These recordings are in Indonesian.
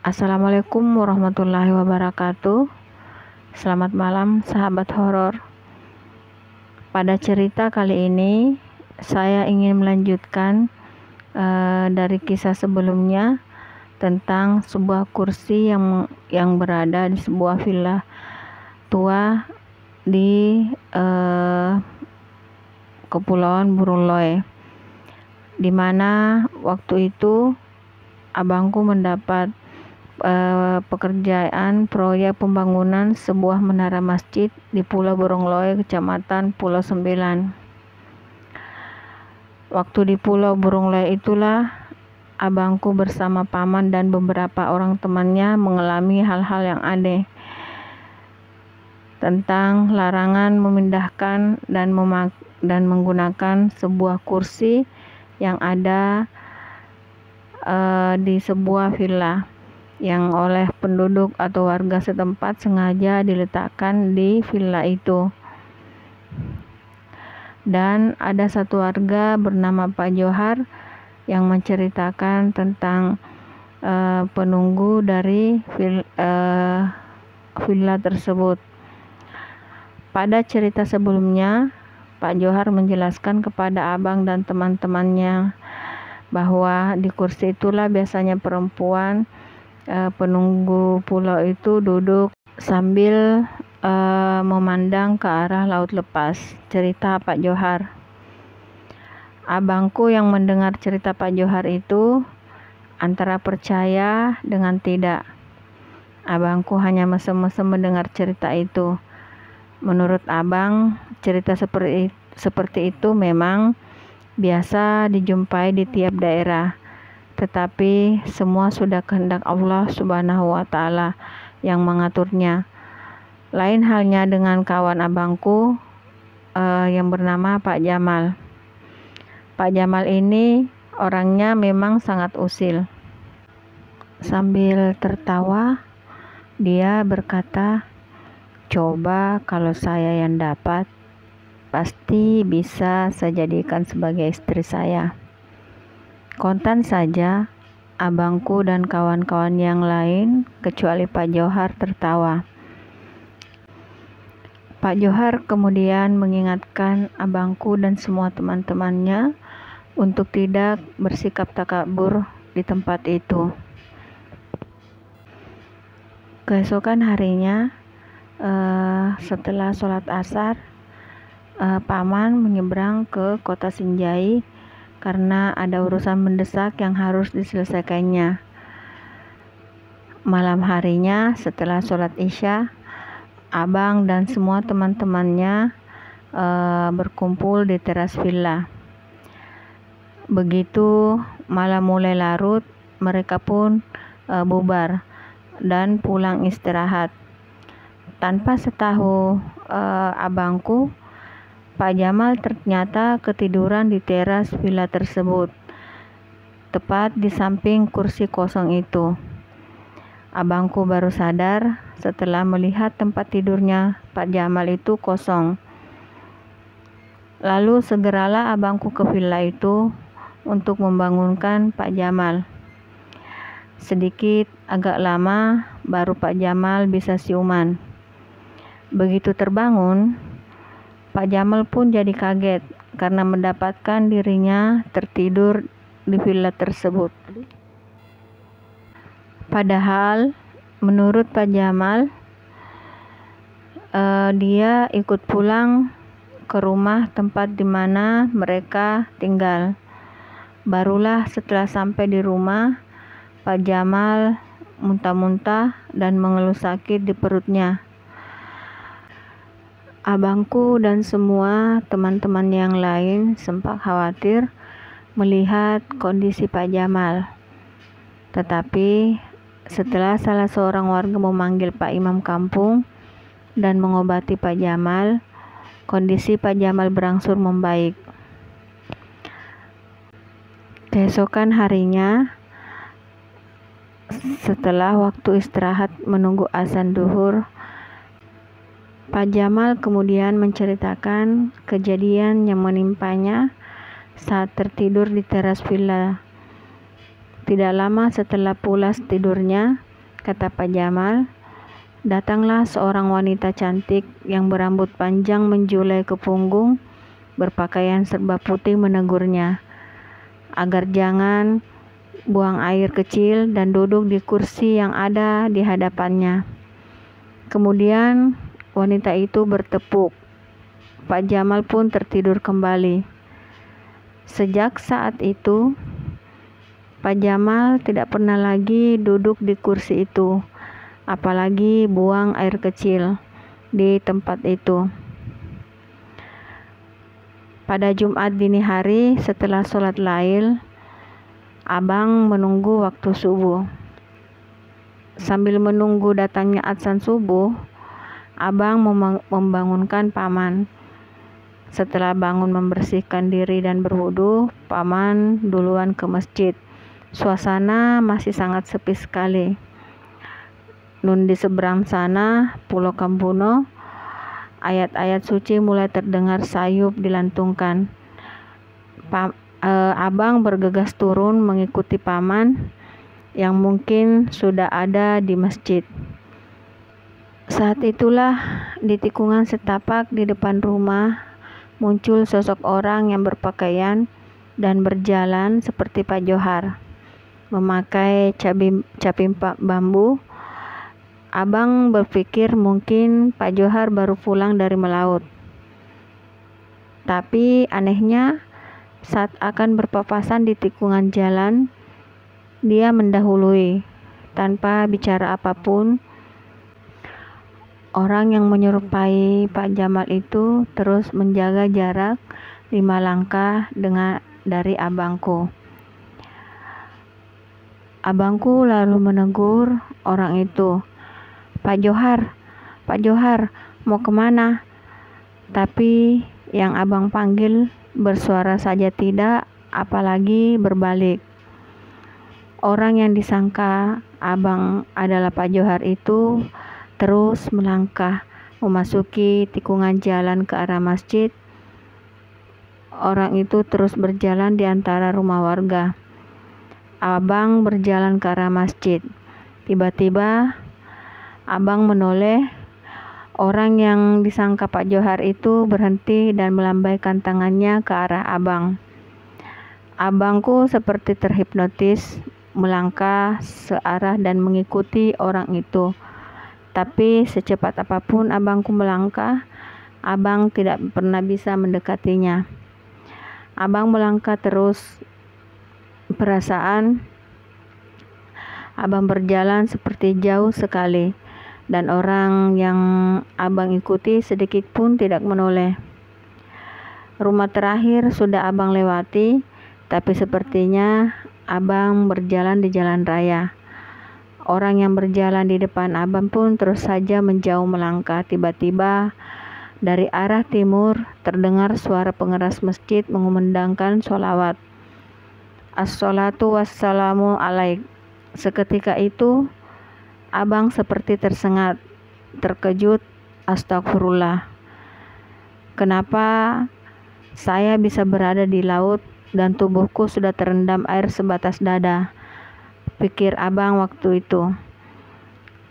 Assalamualaikum warahmatullahi wabarakatuh. Selamat malam sahabat horor. Pada cerita kali ini saya ingin melanjutkan dari kisah sebelumnya tentang sebuah kursi yang berada di sebuah villa tua di Kepulauan Burung Loe, di mana waktu itu abangku mendapat pekerjaan proyek pembangunan sebuah menara masjid di Pulau Burung Loe, Kecamatan Pulau Sembilan. Waktu di Pulau Burung Loe itulah abangku bersama paman dan beberapa orang temannya mengalami hal-hal yang aneh tentang larangan memindahkan dan menggunakan sebuah kursi yang ada di sebuah villa yang oleh penduduk atau warga setempat sengaja diletakkan di villa itu. Dan ada satu warga bernama Pak Johar yang menceritakan tentang penunggu dari villa tersebut. Pada cerita sebelumnya, Pak Johar menjelaskan kepada abang dan teman-temannya bahwa di kursi itulah biasanya perempuan penunggu pulau itu duduk sambil memandang ke arah laut lepas. Cerita Pak Johar. Abangku yang mendengar cerita Pak Johar itu antara percaya dengan tidak. Abangku hanya mesem-mesem mendengar cerita itu. Menurut abang, cerita seperti itu memang biasa dijumpai di tiap daerah, tetapi semua sudah kehendak Allah Subhanahu wa Ta'ala yang mengaturnya. Lain halnya dengan kawan abangku yang bernama Pak Jamal. Pak Jamal ini orangnya memang sangat usil. Sambil tertawa, dia berkata, "Coba kalau saya yang dapat, pasti bisa saya jadikan sebagai istri saya." Kontan saja abangku dan kawan-kawan yang lain kecuali Pak Johar tertawa. Pak Johar kemudian mengingatkan abangku dan semua teman-temannya untuk tidak bersikap takabur di tempat itu. Keesokan harinya, setelah sholat asar, paman menyeberang ke kota Sinjai karena ada urusan mendesak yang harus diselesaikannya. Malam harinya setelah sholat isya, abang dan semua teman-temannya berkumpul di teras villa. Begitu malam mulai larut, mereka pun bubar dan pulang istirahat. Tanpa setahu abangku, Pak Jamal ternyata ketiduran di teras villa tersebut, tepat di samping kursi kosong itu. Abangku baru sadar setelah melihat tempat tidurnya Pak Jamal itu kosong. Lalu segeralah abangku ke villa itu untuk membangunkan Pak Jamal. Sedikit agak lama baru Pak Jamal bisa siuman. Begitu terbangun, Pak Jamal pun jadi kaget karena mendapatkan dirinya tertidur di villa tersebut. Padahal menurut Pak Jamal, dia ikut pulang ke rumah tempat di mana mereka tinggal. Barulah setelah sampai di rumah, Pak Jamal muntah-muntah dan mengeluh sakit di perutnya. Abangku dan semua teman-teman yang lain sempat khawatir melihat kondisi Pak Jamal. Tetapi setelah salah seorang warga memanggil Pak Imam kampung dan mengobati Pak Jamal, kondisi Pak Jamal berangsur membaik. Keesokan harinya, setelah waktu istirahat menunggu azan duhur, Pak Jamal kemudian menceritakan kejadian yang menimpanya saat tertidur di teras villa. Tidak lama setelah pulas tidurnya, kata Pak Jamal. Datanglah seorang wanita cantik yang berambut panjang menjulai ke punggung, berpakaian serba putih menegurnya, agar jangan buang air kecil dan duduk di kursi yang ada di hadapannya. Kemudian wanita itu bertepuk. Pak Jamal pun tertidur kembali. Sejak saat itu, Pak Jamal tidak pernah lagi duduk di kursi itu, apalagi buang air kecil di tempat itu. Pada Jumat dini hari setelah sholat Lail, Abang menunggu waktu subuh. Sambil menunggu datangnya adzan subuh, Abang membangunkan Paman. Setelah bangun membersihkan diri dan berwudu, Paman duluan ke masjid. Suasana masih sangat sepi sekali. Nun di seberang sana, Pulau Kambuno, ayat-ayat suci mulai terdengar sayup dilantungkan. Abang bergegas turun mengikuti Paman yang mungkin sudah ada di masjid. Saat itulah di tikungan setapak di depan rumah muncul sosok orang yang berpakaian dan berjalan seperti Pak Johar, memakai capim bambu. Abang berpikir mungkin Pak Johar baru pulang dari melaut. Tapi anehnya, saat akan berpapasan di tikungan jalan, dia mendahului tanpa bicara apapun. Orang yang menyerupai Pak Jamal itu terus menjaga jarak 5 langkah dari abangku. Abangku lalu menegur orang itu, Pak Johar, mau kemana? Tapi yang abang panggil bersuara saja tidak, apalagi berbalik. Orang yang disangka abang adalah Pak Johar itu terus melangkah memasuki tikungan jalan ke arah masjid. Orang itu terus berjalan di antara rumah warga. Abang berjalan ke arah masjid. Tiba-tiba abang menoleh. Orang yang disangka Pak Johar itu berhenti dan melambaikan tangannya ke arah abang. Abangku seperti terhipnotis melangkah searah dan mengikuti orang itu. Tapi secepat apapun abangku melangkah, abang tidak pernah bisa mendekatinya. Abang melangkah terus. Perasaan abang berjalan seperti jauh sekali, dan orang yang abang ikuti sedikit pun tidak menoleh. Rumah terakhir sudah abang lewati, tapi sepertinya abang berjalan di jalan raya. Orang yang berjalan di depan abang pun terus saja menjauh melangkah. Tiba-tiba dari arah timur terdengar suara pengeras masjid mengumandangkan sholawat. As-sholatu wassalamu alaik. Seketika itu abang seperti tersengat, terkejut. Astagfirullah. Kenapa saya bisa berada di laut dan tubuhku sudah terendam air sebatas dada? Pikir abang waktu itu.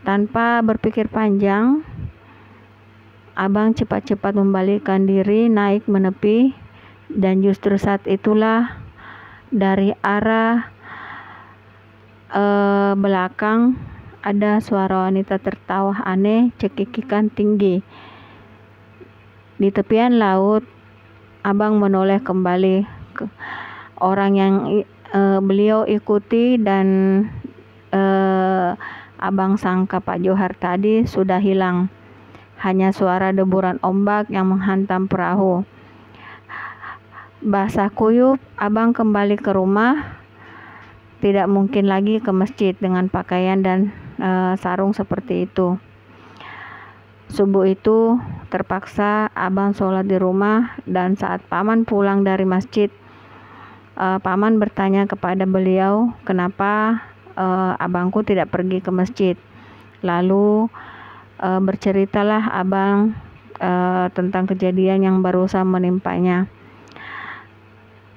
Tanpa berpikir panjang, abang cepat-cepat membalikkan diri naik menepi, dan justru saat itulah dari arah belakang ada suara wanita tertawa aneh, cekikikan tinggi. Di tepian laut, abang menoleh kembali ke orang yang beliau ikuti, dan abang sangka Pak Johar tadi sudah hilang. Hanya suara deburan ombak yang menghantam perahu. Basah kuyup, abang kembali ke rumah. Tidak mungkin lagi ke masjid dengan pakaian dan sarung seperti itu. Subuh itu terpaksa abang sholat di rumah, dan saat Paman pulang dari masjid, Paman bertanya kepada beliau kenapa abangku tidak pergi ke masjid. Lalu berceritalah abang tentang kejadian yang barusan menimpanya.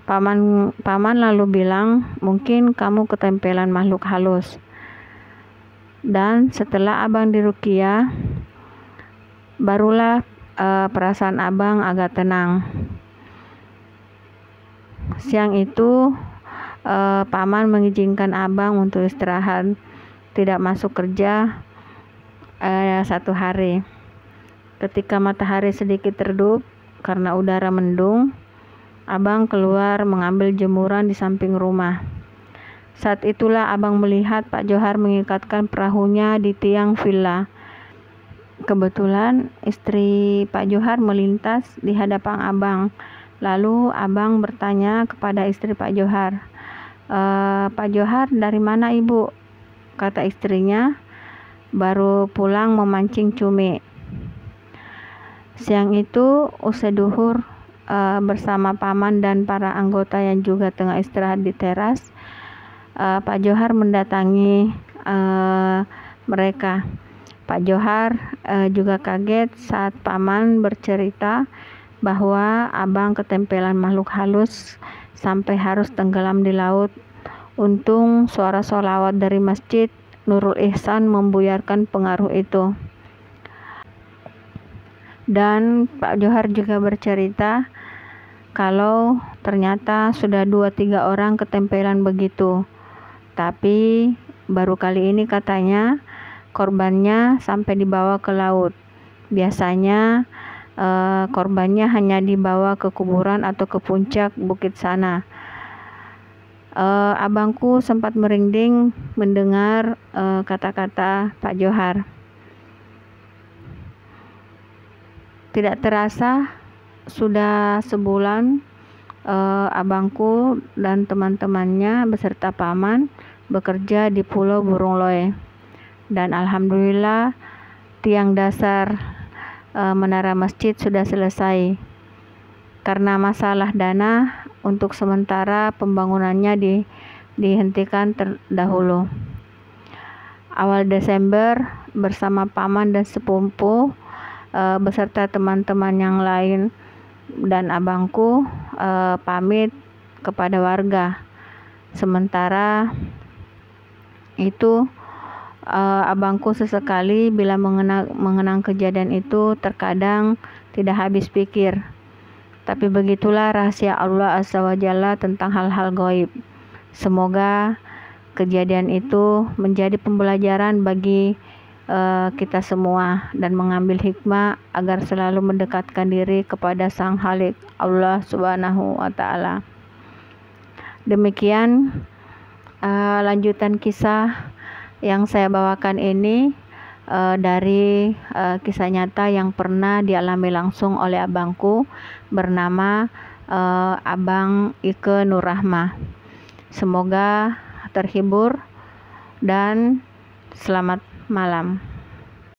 Paman lalu bilang, mungkin kamu ketempelan makhluk halus. Dan setelah abang diruqyah, barulah perasaan abang agak tenang. Siang itu paman mengizinkan abang untuk istirahat, tidak masuk kerja 1 hari. Ketika matahari sedikit redup karena udara mendung, abang keluar mengambil jemuran di samping rumah. Saat itulah abang melihat Pak Johar mengikatkan perahunya di tiang villa. Kebetulan istri Pak Johar melintas di hadapan abang. Lalu abang bertanya kepada istri Pak Johar, "Pak Johar, dari mana ibu?" Kata istrinya, "Baru pulang memancing cumi." Siang itu usai duhur, bersama paman dan para anggota yang juga tengah istirahat di teras, Pak Johar mendatangi mereka. Pak Johar juga kaget saat paman bercerita bahwa abang ketempelan makhluk halus sampai harus tenggelam di laut. Untung suara sholawat dari masjid Nurul Ihsan membuyarkan pengaruh itu. Dan Pak Johar juga bercerita kalau ternyata sudah 2-3 orang ketempelan begitu. Tapi baru kali ini katanya korbannya sampai dibawa ke laut. Biasanya korbannya hanya dibawa ke kuburan atau ke puncak bukit sana. Abangku sempat merinding mendengar kata-kata Pak Johar. Tidak terasa sudah sebulan abangku dan teman-temannya beserta paman bekerja di Pulau Burung Loe. Dan alhamdulillah tiang dasar menara masjid sudah selesai. Karena masalah dana, untuk sementara pembangunannya dihentikan terdahulu. Awal Desember bersama paman dan sepupu beserta teman-teman yang lain dan abangku pamit kepada warga. Sementara itu abangku sesekali bila mengenang kejadian itu terkadang tidak habis pikir. Tapi begitulah rahasia Allah Azza wa Jalla tentang hal-hal gaib. Semoga kejadian itu menjadi pembelajaran bagi kita semua dan mengambil hikmah agar selalu mendekatkan diri kepada Sang Khalik Allah Subhanahu wa Ta'ala. Demikian lanjutan kisah yang saya bawakan ini dari kisah nyata yang pernah dialami langsung oleh abangku bernama Abang Ike Nur Rahmah. Semoga terhibur dan selamat malam.